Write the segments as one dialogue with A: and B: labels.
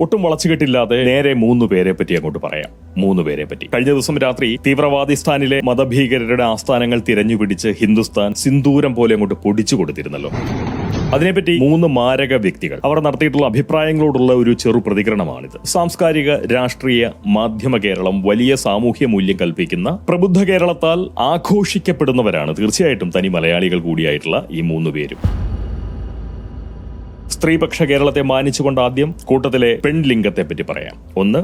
A: ഒട്ടും വളച്ചുകെട്ടില്ലാതെ നേരെ 3 പേരെ പറ്റി അങ്ങോട്ട് പറയാം. 3 പേരെ പറ്റി. കഴിഞ്ഞ ദിവസം രാത്രി തീവ്രവാദിസ്ഥാനിലെ മതഭീകരരുടെ ആസ്ഥാനങ്ങൾ തിരഞ്ഞുപിടിച്ച് ഹിന്ദുസ്ഥാൻ സിന്ദൂരം പോലെ അങ്ങോട്ട് പൊടിച്ചു കൊടുത്തിരുന്നല്ലോ. അതിനെപ്പറ്റി 3 മാരക വ്യക്തികൾ അവർ നടത്തിയിട്ടുള്ള അഭിപ്രായങ്ങളോടുള്ള ഒരു ചെറു പ്രതികരണമാണിത്. സാംസ്കാരിക, രാഷ്ട്രീയ, മാധ്യമ കേരളം വലിയ സാമൂഹ്യ മൂല്യം കൽപ്പിക്കുന്ന പ്രബുദ്ധ കേരളത്താൽ ആഘോഷിക്കപ്പെടുന്നവരാണ് തീർച്ചയായിട്ടും തനി മലയാളികൾ കൂടിയായിട്ടുള്ള ഈ 3 പേരും. സ്ത്രീപക്ഷ കേരളത്തെ മാനിച്ചുകൊണ്ട് ആദ്യം കൂട്ടത്തിലെ പെൺലിംഗത്തെ പറ്റി പറയാം. 1,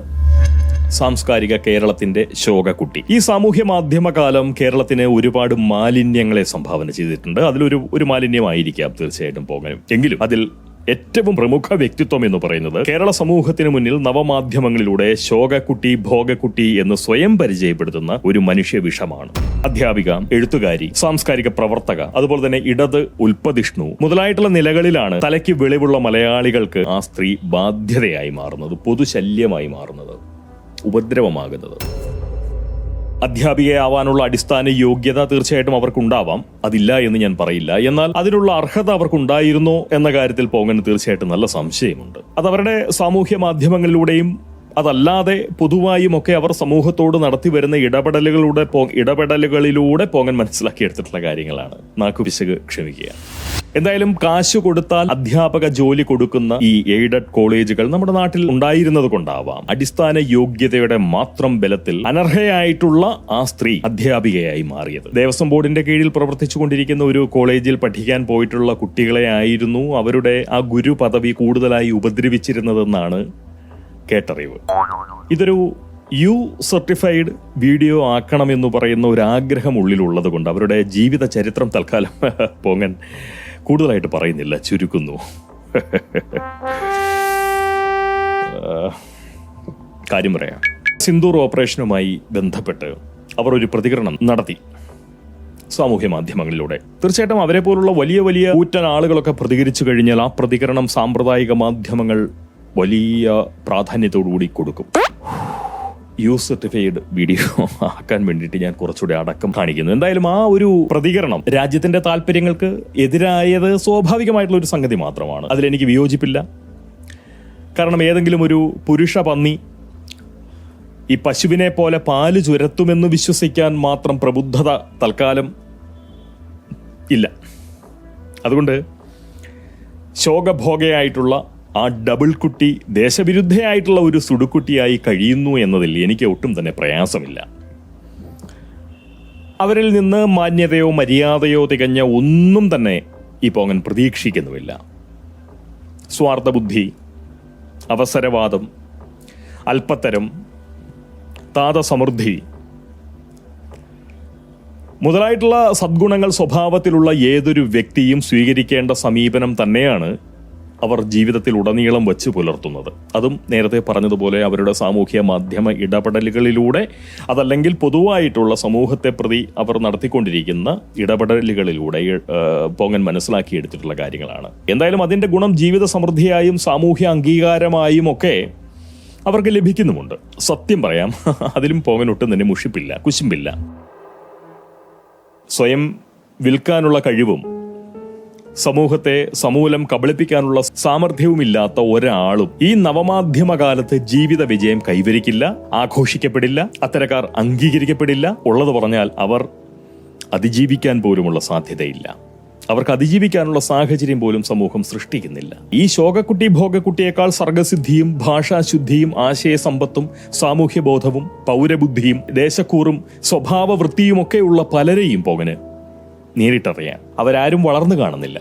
A: സാംസ്കാരിക കേരളത്തിന്റെ ശോകക്കുട്ടി. ഈ സാമൂഹ്യ മാധ്യമ കാലം കേരളത്തിന് ഒരുപാട് മാലിന്യങ്ങളെ സംഭാവന ചെയ്തിട്ടുണ്ട്. അതിലൊരു മാലിന്യമായിരിക്കാം തീർച്ചയായിട്ടും പോകാനും. എങ്കിലും അതിൽ ഏറ്റവും പ്രമുഖ വ്യക്തിത്വം എന്ന് പറയുന്നത് കേരള സമൂഹത്തിന് മുന്നിൽ നവമാധ്യമങ്ങളിലൂടെ ശോകക്കുട്ടി, ഭോഗക്കുട്ടി എന്ന് സ്വയം പരിചയപ്പെടുത്തുന്ന ഒരു മനുഷ്യ വിഷമാണ്. അധ്യാപിക, എഴുത്തുകാരി, സാംസ്കാരിക പ്രവർത്തക, അതുപോലെ തന്നെ ഇടത് ഉൽപ്പതിഷ്ണു മുതലായിട്ടുള്ള നിലകളിലാണ് തലയ്ക്ക് വെളിവുള്ള മലയാളികൾക്ക് ആ സ്ത്രീ ബാധ്യതയായി മാറുന്നത്, പൊതുശല്യമായി മാറുന്നത്, ഉപദ്രവമാകുന്നത്. അധ്യാപികയാവാനുള്ള അടിസ്ഥാന യോഗ്യത തീർച്ചയായിട്ടും അവർക്കുണ്ടാവാം, അതില്ല എന്ന് ഞാൻ പറയില്ല. എന്നാൽ അതിനുള്ള അർഹത അവർക്കുണ്ടായിരുന്നോ എന്ന കാര്യത്തിൽ പോകാൻ തീർച്ചയായിട്ടും നല്ല സംശയമുണ്ട്. അത് അവരുടെ സാമൂഹ്യ മാധ്യമങ്ങളിലൂടെയും അതല്ലാതെ പൊതുവായും ഒക്കെ അവർ സമൂഹത്തോട് നടത്തി വരുന്ന ഇടപെടലുകളിലൂടെ പോകാൻ മനസ്സിലാക്കിയെടുത്തിട്ടുള്ള കാര്യങ്ങളാണ്. നാക്കുപിശക് ക്ഷമിക്കുക. എന്തായാലും കാശ് കൊടുത്താൽ അധ്യാപക ജോലി കൊടുക്കുന്ന ഈ എയ്ഡഡ് കോളേജുകൾ നമ്മുടെ നാട്ടിൽ ഉണ്ടായിരുന്നത് കൊണ്ടാവാം അടിസ്ഥാന യോഗ്യതയുടെ മാത്രം ബലത്തിൽ അനർഹയായിട്ടുള്ള ആ സ്ത്രീ അധ്യാപികയായി മാറിയത്. ദേവസ്വം ബോർഡിന്റെ കീഴിൽ പ്രവർത്തിച്ചുകൊണ്ടിരിക്കുന്ന ഒരു കോളേജിൽ പഠിക്കാൻ പോയിട്ടുള്ള കുട്ടികളെ ആയിരുന്നു അവരുടെ ആ ഗുരു പദവി കൂടുതലായി ഉപദ്രവിച്ചിരുന്നതെന്നാണ് കേട്ടറിവ്. ഇതൊരു സർട്ടിഫൈഡ് വീഡിയോ ആക്കണമെന്ന് പറയുന്ന ഒരു ആഗ്രഹം ഉള്ളിലുള്ളത് കൊണ്ട് അവരുടെ ജീവിത ചരിത്രം തൽക്കാലം പോങ്ങൻ കൂടുതലായിട്ട് പറയുന്നില്ല, ചുരുക്കുന്നു. കാര്യം പറയാം. സിന്ദൂർ ഓപ്പറേഷനുമായി ബന്ധപ്പെട്ട് അവർ ഒരു പ്രതികരണം നടത്തി സാമൂഹ്യ മാധ്യമങ്ങളിലൂടെ. തീർച്ചയായിട്ടും അവരെ പോലുള്ള വലിയ വലിയ കൂറ്റൻ ആളുകളൊക്കെ പ്രതികരിച്ചു കഴിഞ്ഞാൽ ആ പ്രതികരണം സാമ്പ്രദായിക മാധ്യമങ്ങൾ വലിയ പ്രാധാന്യത്തോടുകൂടി കൊടുക്കും. സർട്ടിഫൈഡ് വീഡിയോ ആക്കാൻ വേണ്ടിയിട്ട് ഞാൻ കുറച്ചുകൂടി അടക്കം കാണിക്കുന്നു. എന്തായാലും ആ ഒരു പ്രതികരണം രാജ്യത്തിന്റെ താല്പര്യങ്ങൾക്ക് എതിരായത് സ്വാഭാവികമായിട്ടുള്ള ഒരു സംഗതി മാത്രമാണ്. അതിലെനിക്ക് വിയോജിപ്പില്ല. കാരണം ഏതെങ്കിലും ഒരു പുരുഷ പന്നി ഈ പശുവിനെ പോലെ പാല് ചുരത്തുമെന്ന് വിശ്വസിക്കാൻ മാത്രം പ്രബുദ്ധത തൽക്കാലം ഇല്ല. അതുകൊണ്ട് ശോകഭോഗയായിട്ടുള്ള ആ ഡബിൾ കുട്ടി ദേശവിരുദ്ധയായിട്ടുള്ള ഒരു സുടുക്കുട്ടിയായി കഴിയുന്നു എന്നതിൽ എനിക്ക് ഒട്ടും തന്നെ പ്രയാസമില്ല. അവരിൽ നിന്ന് മാന്യതയോ മര്യാദയോ തികഞ്ഞ ഒന്നും തന്നെ ഈ പോങ്ങൻ പ്രതീക്ഷിക്കുന്നുമില്ല. സ്വാർത്ഥബുദ്ധി, അവസരവാദം, അല്പത്തരം, താതസമൃദ്ധി മുതലായിട്ടുള്ള സദ്ഗുണങ്ങൾ സ്വഭാവത്തിലുള്ള ഏതൊരു വ്യക്തിയും സ്വീകരിക്കേണ്ട സമീപനം തന്നെയാണ് അവർ ജീവിതത്തിൽ ഉടനീളം വച്ച് പുലർത്തുന്നത്. അതും നേരത്തെ പറഞ്ഞതുപോലെ അവരുടെ സാമൂഹ്യ മാധ്യമ ഇടപെടലുകളിലൂടെ, അതല്ലെങ്കിൽ പൊതുവായിട്ടുള്ള സമൂഹത്തെ പ്രതി അവർ നടത്തിക്കൊണ്ടിരിക്കുന്ന ഇടപെടലുകളിലൂടെ പോങ്ങൻ മനസ്സിലാക്കിയെടുത്തിട്ടുള്ള കാര്യങ്ങളാണ്. എന്തായാലും അതിന്റെ ഗുണം ജീവിത സമൃദ്ധിയായും സാമൂഹ്യ അംഗീകാരമായും ഒക്കെ അവർക്ക് ലഭിക്കുന്നുമുണ്ട്. സത്യം പറയാം, അതിലും പോങ്ങൻ ഒട്ടും തന്നെ മുഷിപ്പില്ല, കുശുമ്പില്ല. സ്വയം വിൽക്കാനുള്ള കഴിവും സമൂഹത്തെ സമൂലം കബളിപ്പിക്കാനുള്ള സാമർഥ്യവുമില്ലാത്ത ഒരാളും ഈ നവമാധ്യമ കാലത്ത് ജീവിത വിജയം കൈവരിക്കില്ല, ആഘോഷിക്കപ്പെടില്ല, അത്തരക്കാർ അംഗീകരിക്കപ്പെടില്ല. ഉള്ളത് പറഞ്ഞാൽ അവർ അതിജീവിക്കാൻ പോലുമുള്ള സാധ്യതയില്ല. അവർക്ക് അതിജീവിക്കാനുള്ള സാഹചര്യം പോലും സമൂഹം സൃഷ്ടിക്കുന്നില്ല. ഈ ശോകക്കുട്ടി ഭോഗക്കുട്ടിയേക്കാൾ സർഗസിദ്ധിയും ഭാഷാശുദ്ധിയും ആശയസമ്പത്തും സാമൂഹ്യബോധവും പൗരബുദ്ധിയും ദേശക്കൂറും സ്വഭാവവൃത്തിയുമൊക്കെയുള്ള പലരെയും പോകന് നേരിട്ടറിയാം. അവരാരും വളർന്നു കാണുന്നില്ല.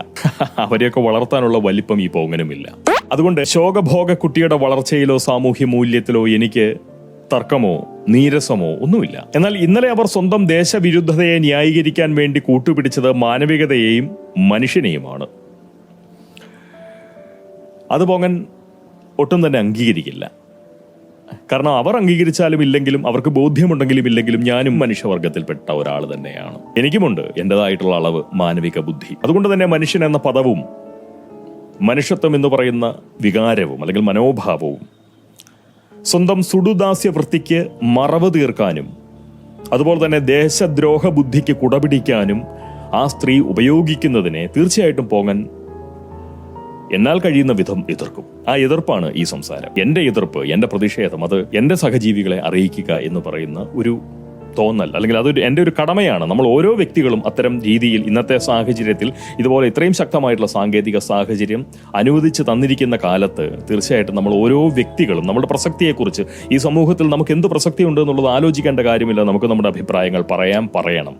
A: അവരെയൊക്കെ വളർത്താനുള്ള വലിപ്പം ഈ പോങ്ങനുമില്ല. അതുകൊണ്ട് ശോകഭോഗ കുട്ടിയുടെ വളർച്ചയിലോ സാമൂഹ്യ മൂല്യത്തിലോ എനിക്ക് തർക്കമോ നീരസമോ ഒന്നുമില്ല. എന്നാൽ ഇന്നലെ അവർ സ്വന്തം ദേശവിരുദ്ധതയെ ന്യായീകരിക്കാൻ വേണ്ടി കൂട്ടുപിടിച്ചത് മാനവികതയെയും മനുഷ്യനെയുമാണ്. അത് പോങ്ങൻ ഒട്ടും തന്നെ അംഗീകരിക്കില്ല. കാരണം അവർ അംഗീകരിച്ചാലും ഇല്ലെങ്കിലും, അവർക്ക് ബോധ്യമുണ്ടെങ്കിലും ഇല്ലെങ്കിലും, ഞാനും മനുഷ്യവർഗത്തിൽപ്പെട്ട ഒരാൾ തന്നെയാണ്. എനിക്കുമുണ്ട് എന്റേതായിട്ടുള്ള അളവ് മാനവിക ബുദ്ധി. അതുകൊണ്ട് തന്നെ മനുഷ്യൻ എന്ന പദവും മനുഷ്യത്വം എന്ന് പറയുന്ന വികാരവും അല്ലെങ്കിൽ മനോഭാവവും സ്വന്തം സുടുദാസ്യ വൃത്തിക്ക് മറവ് തീർക്കാനും അതുപോലെ തന്നെ ദേശദ്രോഹ ബുദ്ധിക്ക് കുടപിടിക്കാനും ആ സ്ത്രീ ഉപയോഗിക്കുന്നതിനെ തീർച്ചയായിട്ടും പോങ്ങൻ എന്നാൽ കഴിയുന്ന വിധം എതിർക്കും. ആ എതിർപ്പാണ് ഈ സംസാരം. എന്റെ എതിർപ്പ്, എന്റെ പ്രതിഷേധം, അത് എന്റെ സഹജീവികളെ അറിയിക്കുക എന്ന് പറയുന്ന ഒരു തോന്നൽ, അല്ലെങ്കിൽ അതൊരു എൻ്റെ ഒരു കടമയാണ്. നമ്മൾ ഓരോ വ്യക്തികളും അത്തരം രീതിയിൽ ഇന്നത്തെ സാഹചര്യത്തിൽ ഇതുപോലെ ഇത്രയും ശക്തമായിട്ടുള്ള സാങ്കേതിക സാഹചര്യം അനുവദിച്ച് തന്നിരിക്കുന്ന കാലത്ത് തീർച്ചയായിട്ടും നമ്മൾ ഓരോ വ്യക്തികളും നമ്മുടെ പ്രസക്തിയെക്കുറിച്ച്, ഈ സമൂഹത്തിൽ നമുക്ക് എന്ത് പ്രസക്തിയുണ്ട് എന്നുള്ളത് ആലോചിക്കേണ്ട കാര്യമില്ല. നമുക്ക് നമ്മുടെ അഭിപ്രായങ്ങൾ പറയണം.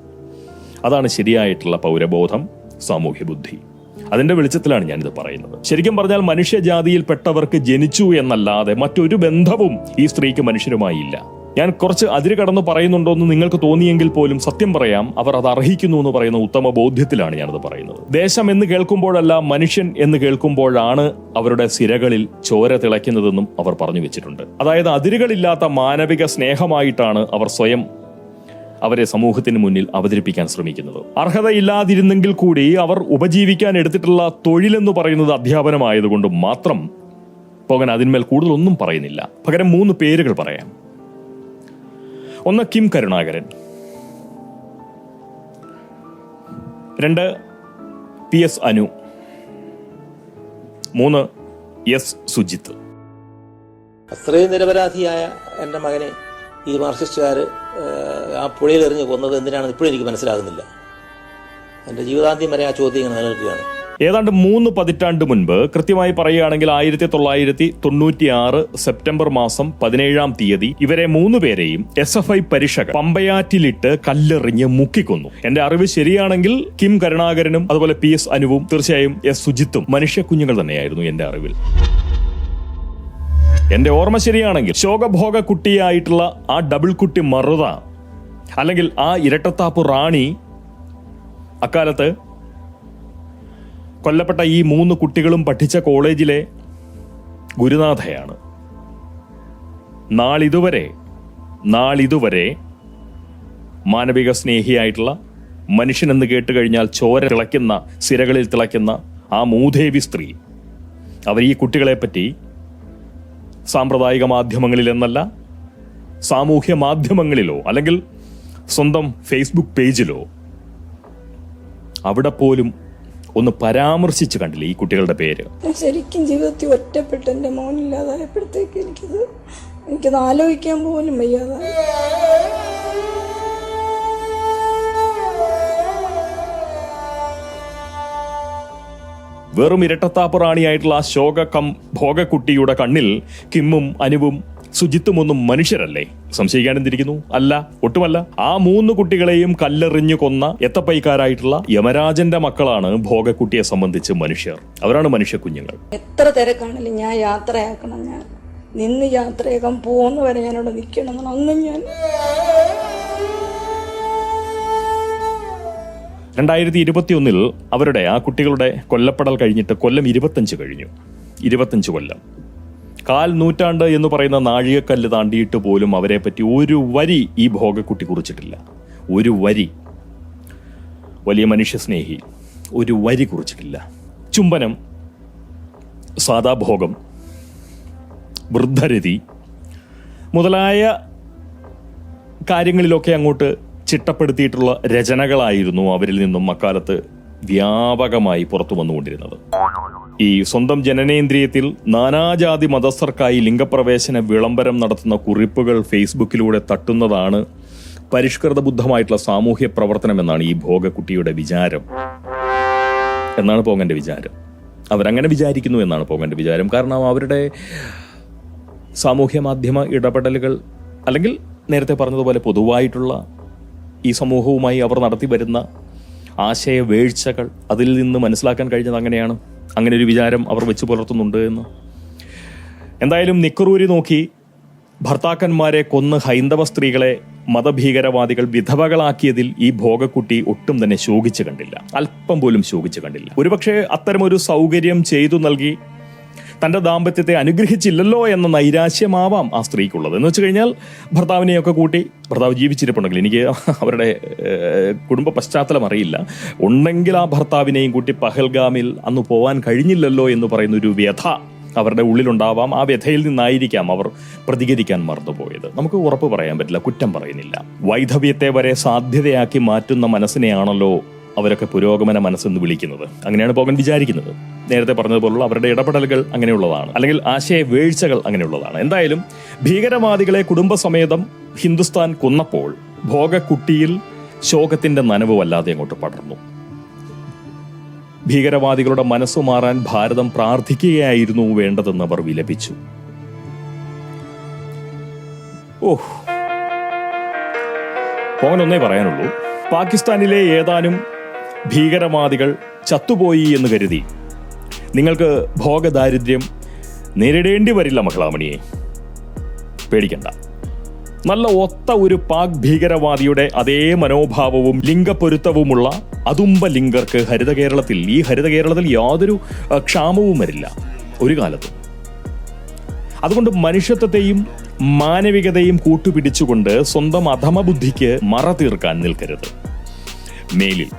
A: അതാണ് ശരിയായിട്ടുള്ള പൗരബോധം, സാമൂഹ്യ ബുദ്ധി. അതിന്റെ വെളിച്ചത്തിലാണ് ഞാനിത് പറയുന്നത്. ശരിക്കും പറഞ്ഞാൽ മനുഷ്യജാതിയിൽപ്പെട്ടവർക്ക് ജനിച്ചു എന്നല്ലാതെ മറ്റൊരു ബന്ധവും ഈ സ്ത്രീക്ക് മനുഷ്യരുമായി ഇല്ല. ഞാൻ കുറച്ച് അതിര് കടന്ന് പറയുന്നുണ്ടോ എന്ന് നിങ്ങൾക്ക് തോന്നിയെങ്കിൽ പോലും സത്യം പറയാം, അവർ അത് അർഹിക്കുന്നു എന്ന് പറയുന്ന ഉത്തമ ബോധ്യത്തിലാണ് ഞാനത് പറയുന്നത്. ദേശം എന്ന് കേൾക്കുമ്പോഴല്ല, മനുഷ്യൻ എന്ന് കേൾക്കുമ്പോഴാണ് അവരുടെ സിരകളിൽ ചോര തിളയ്ക്കുന്നതെന്നും അവർ പറഞ്ഞു വെച്ചിട്ടുണ്ട്. അതായത് അതിരുകളില്ലാത്ത മാനവിക സ്നേഹമായിട്ടാണ് അവർ സ്വയം അവരെ സമൂഹത്തിന് മുന്നിൽ അവതരിപ്പിക്കാൻ ശ്രമിക്കുന്നത്. അർഹതയില്ലാതിരുന്നെങ്കിൽ കൂടി അവർ ഉപജീവിക്കാൻ എടുത്തിട്ടുള്ള തൊഴിലെന്ന് പറയുന്നത് അധ്യാപനമായതുകൊണ്ട് മാത്രം പോകാൻ അതിന്മേൽ കൂടുതലൊന്നും പറയുന്നില്ല. പകരം 3 പേരുകൾ പറയാം. ഒന്ന് Kim Karunakaran, 2 PS Anu, 3 S Sujith.
B: അത്രയും നിരപരാധിയായ എൻ്റെ മകനെ ഈ മാർക്സിസ്റ്റുകാർ ആ പുഴയിൽ എറിഞ്ഞ് കൊന്നത് എന്തിനാണെന്ന് ഇപ്പോഴും എനിക്ക് മനസ്സിലാകുന്നില്ല. എൻ്റെ ജീവിതാന്ത്യം വരെ ആ ചോദ്യം ഇങ്ങനെ നിലനിൽക്കുകയാണ്.
A: ഏതാണ്ട് 3 പതിറ്റാണ്ട് മുൻപ്, കൃത്യമായി പറയുകയാണെങ്കിൽ 1996 സെപ്റ്റംബർ മാസം 17-ാം തീയതി ഇവരെ 3 പേരെയും SFI പരിഷകർ പമ്പയാറ്റിലിട്ട് കല്ലെറിഞ്ഞ് മുക്കിക്കൊന്നു. എന്റെ അറിവ് ശരിയാണെങ്കിൽ കിം കരുണാകരനും അതുപോലെ PS അനുവും തീർച്ചയായും S സുജിത്തും മനുഷ്യ കുഞ്ഞുങ്ങൾ തന്നെയായിരുന്നു എന്റെ അറിവിൽ. എന്റെ ഓർമ്മ ശരിയാണെങ്കിൽ ശോകഭോഗ കുട്ടിയായിട്ടുള്ള ആ ഡബിൾ കുട്ടി മറുത, അല്ലെങ്കിൽ ആ ഇരട്ടത്താപ്പ് റാണി അക്കാലത്ത് കൊല്ലപ്പെട്ട ഈ 3 കുട്ടികളും പഠിച്ച കോളേജിലെ ഗുരുനാഥയാണ്. നാളിതുവരെ മാനവിക സ്നേഹിയായിട്ടുള്ള, മനുഷ്യനെന്ന് കേട്ടുകഴിഞ്ഞാൽ ചോര തിളയ്ക്കുന്ന, സിരകളിൽ തിളയ്ക്കുന്ന ആ മൂദേവി സ്ത്രീ, അവർ ഈ കുട്ടികളെപ്പറ്റി സാമ്പ്രദായിക മാധ്യമങ്ങളിൽ എന്നല്ല, സാമൂഹ്യ മാധ്യമങ്ങളിലോ അല്ലെങ്കിൽ സ്വന്തം ഫേസ്ബുക്ക് പേജിലോ അവിടെ പോലും ഒന്ന് പരാമർശിച്ച് കണ്ടില്ല ഈ കുട്ടികളുടെ പേര്.
C: ശരിക്കും ജീവിതത്തിൽ ഒറ്റപ്പെട്ട് എൻ്റെ മോനില്ലാതായപ്പോഴത്തേക്ക് എനിക്കത് ആലോചിക്കാൻ പോലും വയ്യാതായി.
A: വെറും ഇരട്ടത്താപ്പ് റാണിയായിട്ടുള്ള ആ ഭോഗക്കുട്ടിയുടെ കണ്ണിൽ കിമ്മും അനുവും സുജിത്തും ഒന്നും മനുഷ്യരല്ലേ? സംശയിക്കാനെന്തിരിക്കുന്നു? അല്ല, ഒട്ടുമല്ല. ആ 3 കുട്ടികളെയും കല്ലെറിഞ്ഞു കൊന്ന എത്തപ്പൈക്കാരായിട്ടുള്ള യമരാജന്റെ മക്കളാണ് ഭോഗക്കുട്ടിയെ സംബന്ധിച്ച് മനുഷ്യർ. അവരാണ് മനുഷ്യ കുഞ്ഞുങ്ങൾ.
C: എത്ര തിരക്കാണെങ്കിലും ഞാൻ യാത്രയാക്കണം, ഞാൻ നിന്ന് യാത്രയാക്കാൻ പോകുന്നവരെ ഞാനവിടെ നിൽക്കണം. അന്നും ഞാൻ
A: 2021 അവരുടെ ആ കുട്ടികളുടെ കൊല്ലപ്പെടൽ കഴിഞ്ഞിട്ട് കൊല്ലം 25 കഴിഞ്ഞു. 25 കൊല്ലം, 1/4 നൂറ്റാണ്ട് എന്ന് പറയുന്ന നാഴികക്കല്ല് താണ്ടിയിട്ട് പോലും അവരെ പറ്റി ഒരു വരി ഈ ഭോഗക്കുട്ടി കുറിച്ചിട്ടില്ല. ഒരു വരി. വലിയ മനുഷ്യസ്നേഹി, ഒരു വരി കുറിച്ചിട്ടില്ല. ചുംബനം, സാദാഭോഗം, വൃദ്ധരതി മുതലായ കാര്യങ്ങളിലൊക്കെ അങ്ങോട്ട് ചിട്ടപ്പെടുത്തിയിട്ടുള്ള രചനകളായിരുന്നു അവരിൽ നിന്നും അക്കാലത്ത് വ്യാപകമായി പുറത്തു വന്നുകൊണ്ടിരുന്നത്. ഈ സ്വന്തം ജനനേന്ദ്രിയത്തിൽ നാനാജാതി മതസ്ഥർക്കായി ലിംഗപ്രവേശന വിളംബരം നടത്തുന്ന കുറിപ്പുകൾ ഫേസ്ബുക്കിലൂടെ തട്ടുന്നതാണ് പരിഷ്കൃത ബുദ്ധമായിട്ടുള്ള സാമൂഹ്യ പ്രവർത്തനം എന്നാണ് ഈ ഭോഗക്കുട്ടിയുടെ വിചാരം, എന്നാണ് പോങ്ങന്റെ വിചാരം. അവരങ്ങനെ വിചാരിക്കുന്നു എന്നാണ് പോങ്ങന്റെ വിചാരം. കാരണം അവരുടെ സാമൂഹ്യ മാധ്യമ ഇടപെടലുകൾ, അല്ലെങ്കിൽ നേരത്തെ പറഞ്ഞതുപോലെ പൊതുവായിട്ടുള്ള ഈ സമൂഹവുമായി അവർ നടത്തി വരുന്ന ആശയവേഴ്ചകൾ, അതിൽ നിന്ന് മനസ്സിലാക്കാൻ കഴിഞ്ഞത് അങ്ങനെയാണ്. അങ്ങനെ ഒരു വിചാരം അവർ വെച്ച് പുലർത്തുന്നുണ്ട് എന്ന്. എന്തായാലും നിക്കറൂരി നോക്കി ഭർത്താക്കന്മാരെ കൊന്ന് ഹൈന്ദവ സ്ത്രീകളെ മതഭീകരവാദികൾ വിധവകളാക്കിയതിൽ ഈ ഭോഗക്കുട്ടി ഒട്ടും തന്നെ ശോകിച്ചു കണ്ടില്ല, അല്പം പോലും ശോകിച്ചു കണ്ടില്ല. ഒരുപക്ഷെ അത്തരമൊരു സൗകര്യം ചെയ്തു നൽകി തന്റെ ദാമ്പത്യത്തെ അനുഗ്രഹിച്ചില്ലല്ലോ എന്ന നൈരാശ്യമാവാം ആ സ്ത്രീക്കുള്ളത്. എന്ന് വെച്ച് കഴിഞ്ഞാൽ ഭർത്താവിനെയൊക്കെ കൂട്ടി, ഭർത്താവ് ജീവിച്ചിരിപ്പുണ്ടെങ്കിൽ, എനിക്ക് അവരുടെ കുടുംബ പശ്ചാത്തലം അറിയില്ല, ഉണ്ടെങ്കിൽ ആ ഭർത്താവിനെയും കൂട്ടി പഹൽഗാമിൽ അന്ന് പോവാൻ കഴിഞ്ഞില്ലല്ലോ എന്ന് പറയുന്ന ഒരു വ്യഥ അവരുടെ ഉള്ളിലുണ്ടാവാം. ആ വ്യഥയിൽ നിന്നായിരിക്കാം അവർ പ്രതികരിക്കാൻ മറന്നുപോയത്. നമുക്ക് ഉറപ്പ് പറയാൻ പറ്റില്ല, കുറ്റം പറയുന്നില്ല. വൈധവ്യത്തെ വരെ സാധ്യതയാക്കി മാറ്റുന്ന മനസ്സിനെയാണല്ലോ അവരൊക്കെ പുരോഗമന മനസ്സെന്ന് വിളിക്കുന്നത്. അങ്ങനെയാണ് പോകൻ വിചാരിക്കുന്നത്. നേരത്തെ പറഞ്ഞതുപോലുള്ള അവരുടെ ഇടപെടലുകൾ അങ്ങനെയുള്ളതാണ്, അല്ലെങ്കിൽ ആശയ വീഴ്ചകൾ അങ്ങനെയുള്ളതാണ്. എന്തായാലും ഭീകരവാദികളെ കുടുംബസമേതം ഹിന്ദുസ്ഥാൻ കൊന്നപ്പോൾ ഭോഗക്കുട്ടിയിൽ ശോകത്തിന്റെ നനവ് വല്ലാതെ അങ്ങോട്ട് പടർന്നു. ഭീകരവാദികളുടെ മനസ്സു മാറാൻ ഭാരതം പ്രാർത്ഥിക്കുകയായിരുന്നു വേണ്ടതെന്ന് അവർ വിലപിച്ചു. പോകാനൊന്നേ പറയാനുള്ളൂ. പാകിസ്ഥാനിലെ ഏതാനും ഭീകരവാദികൾ ചത്തുപോയി എന്ന് കരുതി നിങ്ങൾക്ക് ഭോഗദാരിദ്ര്യം നേരിടേണ്ടി വരില്ല മഹിളാമണിയെ. പേടിക്കണ്ട. നല്ല ഒത്ത ഒരു പാക് ഭീകരവാദിയുടെ അതേ മനോഭാവവും ലിംഗപ്പൊരുത്തവുമുള്ള അതുമ്പ ലിംഗർക്ക് ഈ ഹരിത കേരളത്തിൽ യാതൊരു ക്ഷാമവും വരില്ല ഒരു കാലത്തും. അതുകൊണ്ട് മനുഷ്യത്വത്തെയും മാനവികതയും കൂട്ടുപിടിച്ചുകൊണ്ട് സ്വന്തം അധമബുദ്ധിക്ക് മറ തീർക്കാൻ നിൽക്കരുത്. മേലിൽ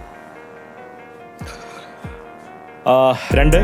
A: 2